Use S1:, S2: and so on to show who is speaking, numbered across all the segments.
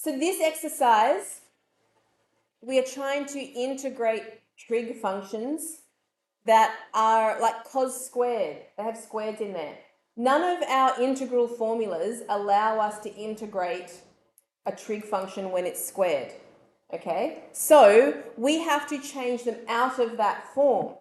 S1: So this exercise, we are trying to integrate trig functions that are like cos squared. They have squares in there. None of our integral formulas allow us to integrate a trig function when it's squared. Okay, so we have to change them out of that form.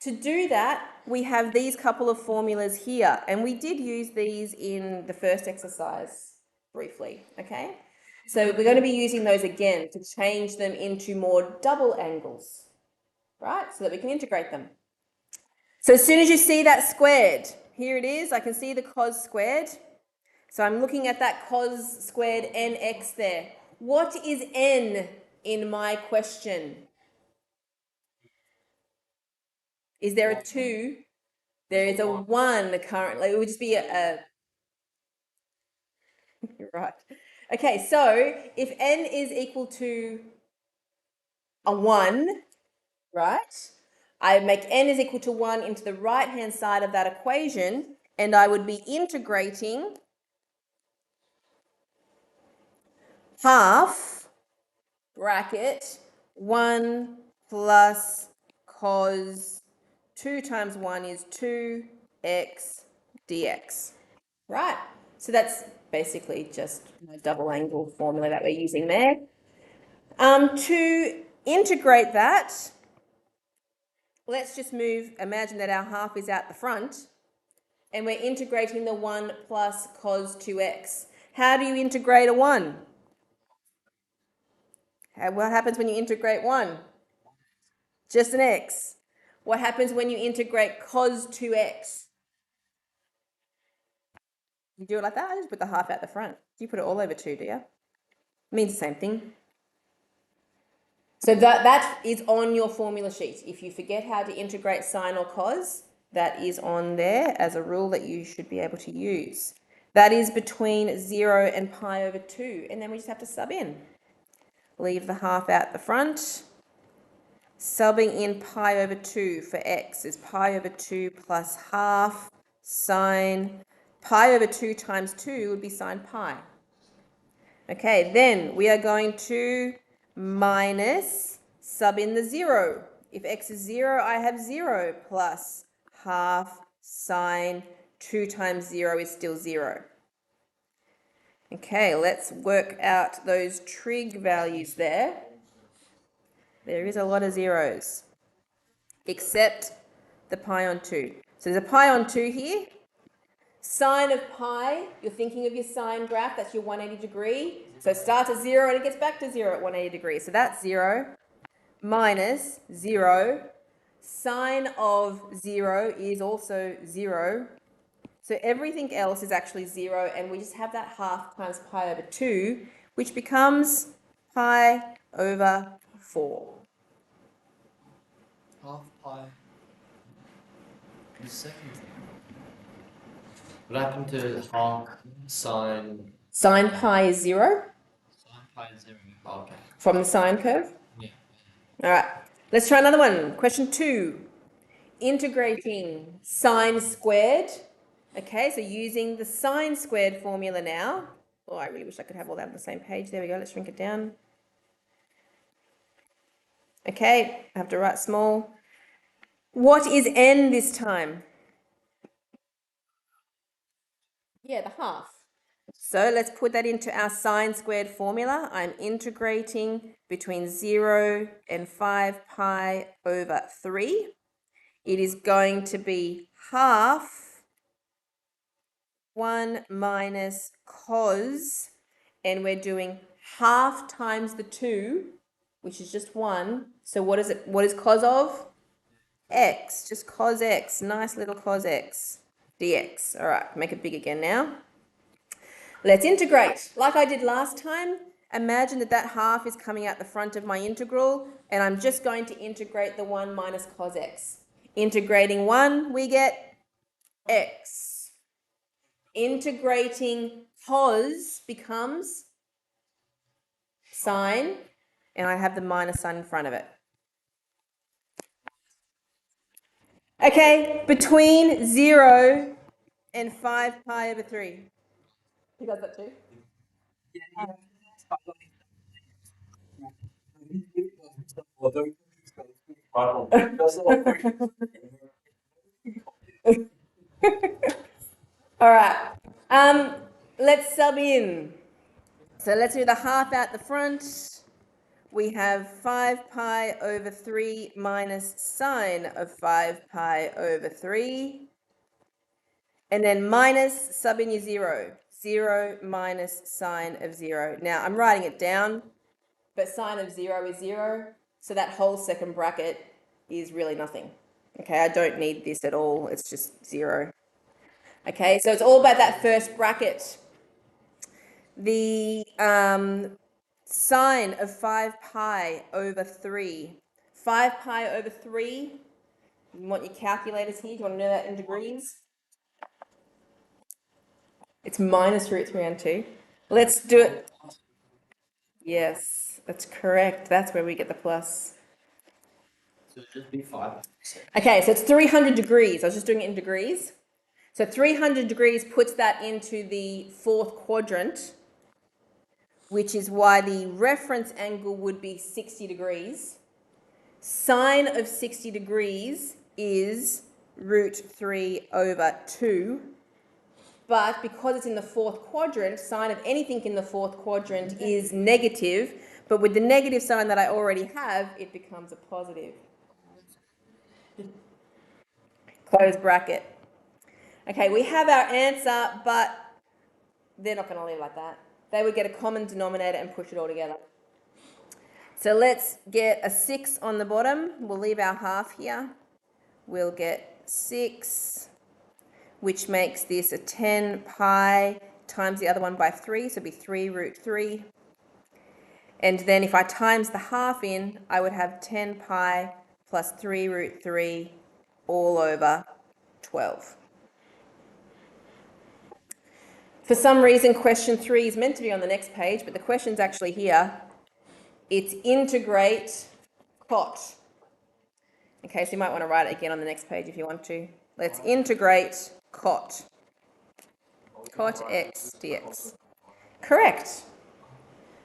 S1: To do that, we have these couple of formulas here, and we did use these in the first exercise briefly, okay? So we're going to be using those again to change them into more double angles, right? So that we can integrate them. So as soon as you see that squared, here it is, I can see the cos squared. So I'm looking at that cos squared nx there. What is n in my question? Is there a 2? There is a 1 currently. It would just be a You're right. Okay, so if n is equal to a 1, right? I make n is equal to 1 into the right-hand side of that equation, and I would be integrating half bracket 1 plus cos 2 times 1 is 2x dx. Right, so that's basically just a double angle formula that we're using there. To integrate that, let's just imagine that our half is out the front, and we're integrating the 1 plus cos 2x. How do you integrate a 1? What happens when you integrate 1? Just an x. What happens when you integrate cos 2x? You do it like that? I just put the half out the front. You put it all over 2, do you? It means the same thing. So that is on your formula sheet. If you forget how to integrate sine or cos, that is on there as a rule that you should be able to use. That is between 0 and pi over 2, and then we just have to sub in. Leave the half out the front. Subbing in pi over 2 for x is pi over 2 plus half sine. Pi over 2 times 2 would be sine pi. Okay, then we are going to minus, sub in the 0. If x is 0, I have 0 plus half sine 2 times 0 is still 0. Okay, let's work out those trig values there. There is a lot of zeros, except the pi on 2. So there's a pi on 2 here. Sine of pi, you're thinking of your sine graph, that's your 180 degree. So it starts at 0 and it gets back to 0 at 180 degrees. So that's 0 minus 0. Sine of 0 is also 0. So everything else is actually 0, and we just have that half times pi over 2, which becomes pi over 4.
S2: Half pi. The second thing. What happened to half sine?
S1: Sine pi is 0.
S2: Sine pi is 0. Okay.
S1: From the sine curve?
S2: Yeah.
S1: All right. Let's try another one. Question 2. Integrating sine squared. Okay, so using the sine squared formula now. Oh, I really wish I could have all that on the same page. There we go. Let's shrink it down. Okay, I have to write small. What is n this time? Yeah, the half. So let's put that into our sine squared formula. I'm integrating between 0 and 5 pi over 3. It is going to be half 1 minus cos, and we're doing half times the 2, which is just 1. So what is it? What is cos of? X, just cos x, nice little cos x dx. All right, make it big again now. Let's integrate. Like I did last time, imagine that that half is coming out the front of my integral, and I'm just going to integrate the 1 minus cos x. Integrating 1, we get x. Integrating cos becomes sine, and I have the minus sign in front of it. Okay, between 0 and 5 pi over 3. You got that too? Yeah. All right. Let's sub in. So let's do the half out the front. We have 5 pi over 3 minus sine of 5 pi over 3. And then minus, sub in your 0. 0 minus sine of 0. Now, I'm writing it down, but sine of 0 is 0. So that whole second bracket is really nothing. Okay, I don't need this at all. It's just 0. Okay, so it's all about that first bracket. The sine of 5 pi over 3. 5 pi over 3. You want your calculators here? Do you want to know that in degrees? It's minus root 3 and 2. Let's do it. Yes, that's correct. That's where we get the plus.
S2: So it'd just be 5.
S1: Okay, so it's 300 degrees. I was just doing it in degrees. So 300 degrees puts that into the fourth quadrant, which is why the reference angle would be 60 degrees. Sine of 60 degrees is root 3 over 2. But because it's in the fourth quadrant, sine of anything in the fourth quadrant is negative. But with the negative sign that I already have, it becomes a positive. Close bracket. Okay, we have our answer, but they're not going to leave like that. They would get a common denominator and push it all together. So let's get a 6 on the bottom. We'll leave our half here. We'll get 6, which makes this a 10 pi times the other one by 3, so it'll be 3 root 3. And then if I times the half in, I would have 10 pi plus 3 root 3 all over 12. For some reason, question 3 is meant to be on the next page, but the question's actually here. It's integrate cot. Okay, so you might want to write it again on the next page if you want to. Let's integrate cot. Cot x dx. Correct.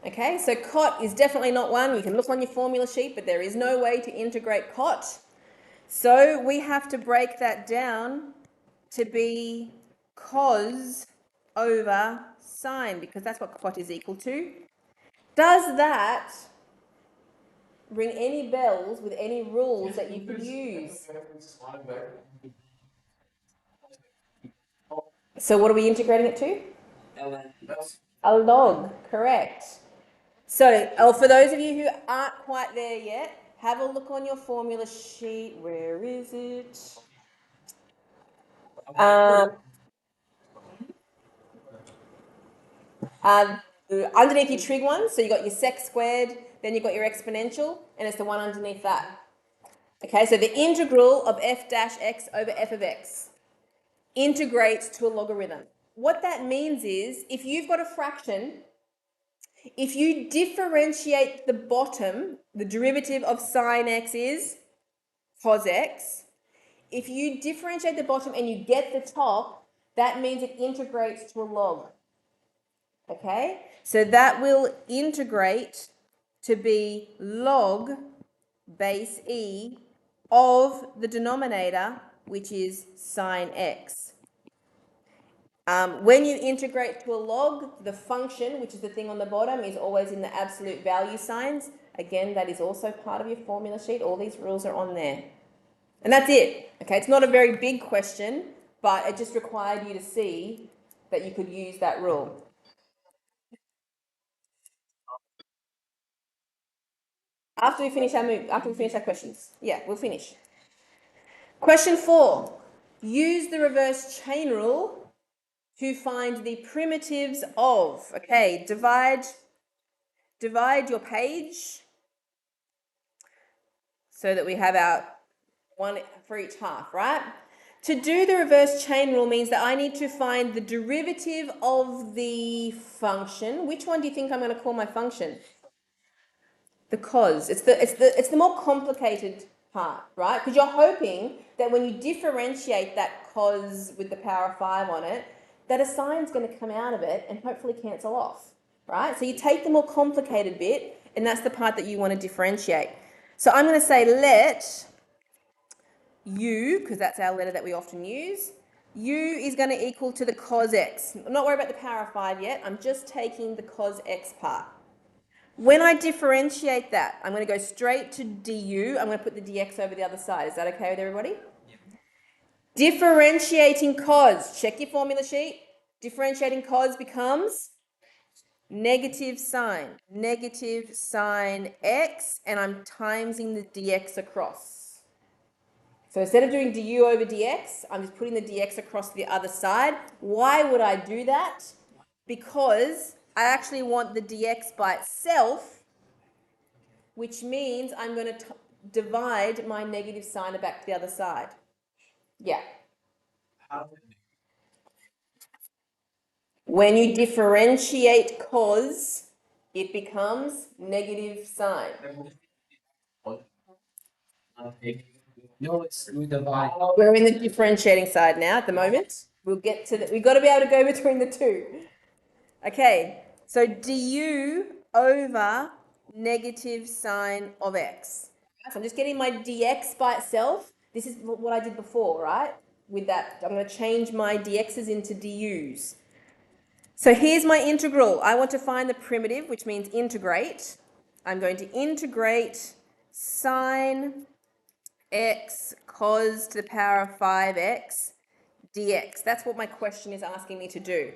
S1: Okay, so cot is definitely not one. You can look on your formula sheet, but there is no way to integrate cot. So we have to break that down to be cos over sine, because that's what cot is equal to. Does that ring any bells with any rules that you could use? So what are we integrating it to? A log, correct. So, for those of you who aren't quite there yet, have a look on your formula sheet. Where is it? Underneath your trig one, so you got your sec squared, then you've got your exponential, and it's the one underneath that. Okay, so the integral of f dash x over f of x integrates to a logarithm. What that means is, if you've got a fraction, if you differentiate the bottom, the derivative of sine x is cos x. If you differentiate the bottom and you get the top, that means it integrates to a log. Okay, so that will integrate to be log base e of the denominator, which is sine x. When you integrate to a log, the function, which is the thing on the bottom, is always in the absolute value signs. Again, that is also part of your formula sheet. All these rules are on there. And that's it. Okay, it's not a very big question, but it just required you to see that you could use that rule. After we finish our questions. Yeah, we'll finish. Question 4. Use the reverse chain rule to find the primitives of. Okay, divide your page so that we have our one for each half, right? To do the reverse chain rule means that I need to find the derivative of the function. Which one do you think I'm going to call my function? The cos. It's the more complicated part, right? Because you're hoping that when you differentiate that cos with the power of 5 on it, that a sine's going to come out of it and hopefully cancel off, right? So you take the more complicated bit, and that's the part that you want to differentiate. So I'm going to say let u, because that's our letter that we often use, u is going to equal to the cos x. I'm not worried about the power of 5 yet. I'm just taking the cos x part. When I differentiate that, I'm going to go straight to du. I'm going to put the dx over the other side. Is that okay with everybody?
S2: Yeah.
S1: Differentiating cos. Check your formula sheet. Differentiating cos becomes negative sine x, and I'm timesing the dx across. So instead of doing du over dx, I'm just putting the dx across the other side. Why would I do that? Because I actually want the dx by itself, which means I'm going to divide my negative sign back to the other side. Yeah. When you differentiate cos, it becomes negative sine.
S2: No, it's we divide.
S1: We're in the differentiating side now at the moment. We'll get to we've got to be able to go between the two. Okay, so du over negative sine of x. So I'm just getting my dx by itself. This is what I did before, right? With that, I'm going to change my dx's into du's. So here's my integral. I want to find the primitive, which means integrate. I'm going to integrate sine x cos to the power of 5x dx. That's what my question is asking me to do.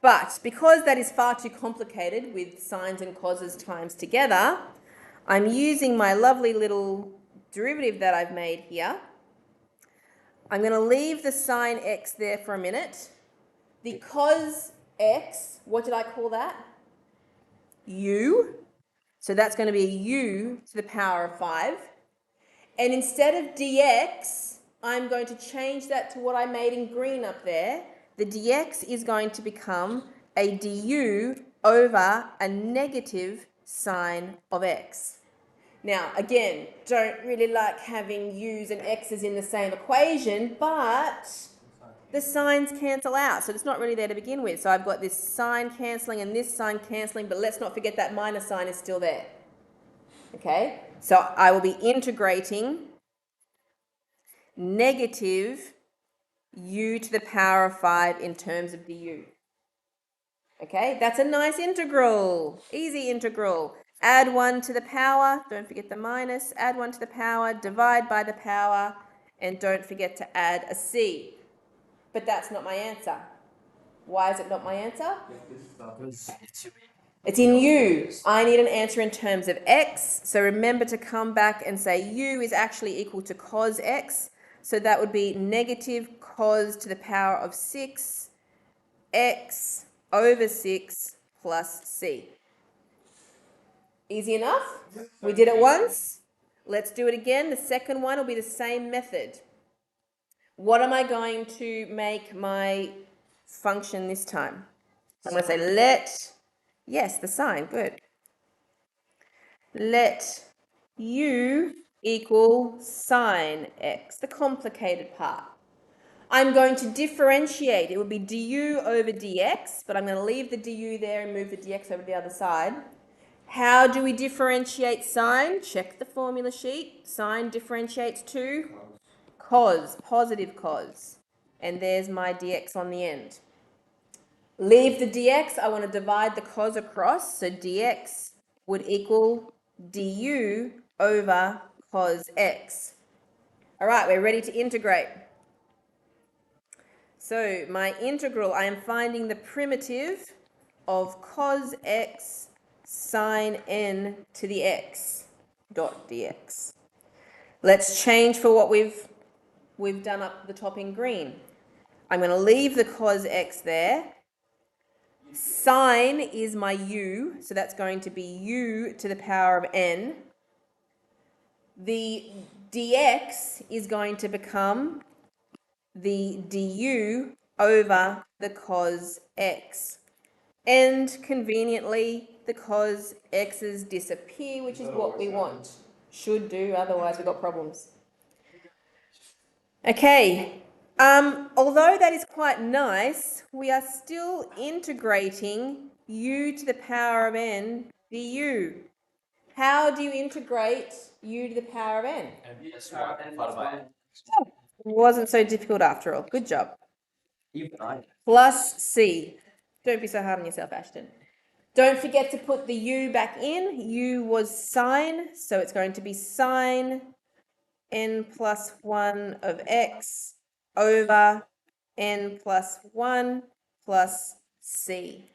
S1: But because that is far too complicated with sines and coses times together, I'm using my lovely little derivative that I've made here. I'm going to leave the sine x there for a minute. The cos x, what did I call that? U. So that's going to be u to the power of 5. And instead of dx, I'm going to change that to what I made in green up there. The dx is going to become a du over a negative sine of x. Now, again, don't really like having u's and x's in the same equation, but the signs cancel out, so it's not really there to begin with. So I've got this sign cancelling and this sign cancelling, but let's not forget that minus sign is still there. Okay, so I will be integrating negative u to the power of 5 in terms of du. Okay, that's a nice integral, easy integral. Add 1 to the power, don't forget the minus, add 1 to the power, divide by the power, and don't forget to add a c. But that's not my answer. Why is it not my answer? It's in u. I need an answer in terms of x. So remember to come back and say u is actually equal to cos x. So that would be negative cos to the power of 6 x over 6 plus c. Easy enough? We did it once. Let's do it again. The second one will be the same method. What am I going to make my function this time? I'm going to say let, yes, the sign, good. Let u equal sine x, the complicated part. I'm going to differentiate. It would be du over dx, but I'm going to leave the du there and move the dx over to the other side. How do we differentiate sine? Check the formula sheet. Sine differentiates to cos, positive cos. And there's my dx on the end. Leave the dx. I want to divide the cos across. So dx would equal du over cos x. All right, we're ready to integrate. So my integral, I am finding the primitive of cos x sine n to the x dot dx. Let's change for what we've done up the top in green. I'm going to leave the cos x there. Sine is my u, so that's going to be u to the power of n. The dx is going to become the du over the cos x. And conveniently, the cos x's disappear, which is what we want. Should do, otherwise we've got problems. Okay, although that is quite nice, we are still integrating u to the power of n du. How do you integrate u to the power of n?
S2: And plus one divided by n.
S1: Wasn't so difficult after all. Good job.
S2: Even I.
S1: Plus c. Don't be so hard on yourself, Ashton. Don't forget to put the u back in. U was sine, so it's going to be sine n plus 1 of x over n plus 1 plus c.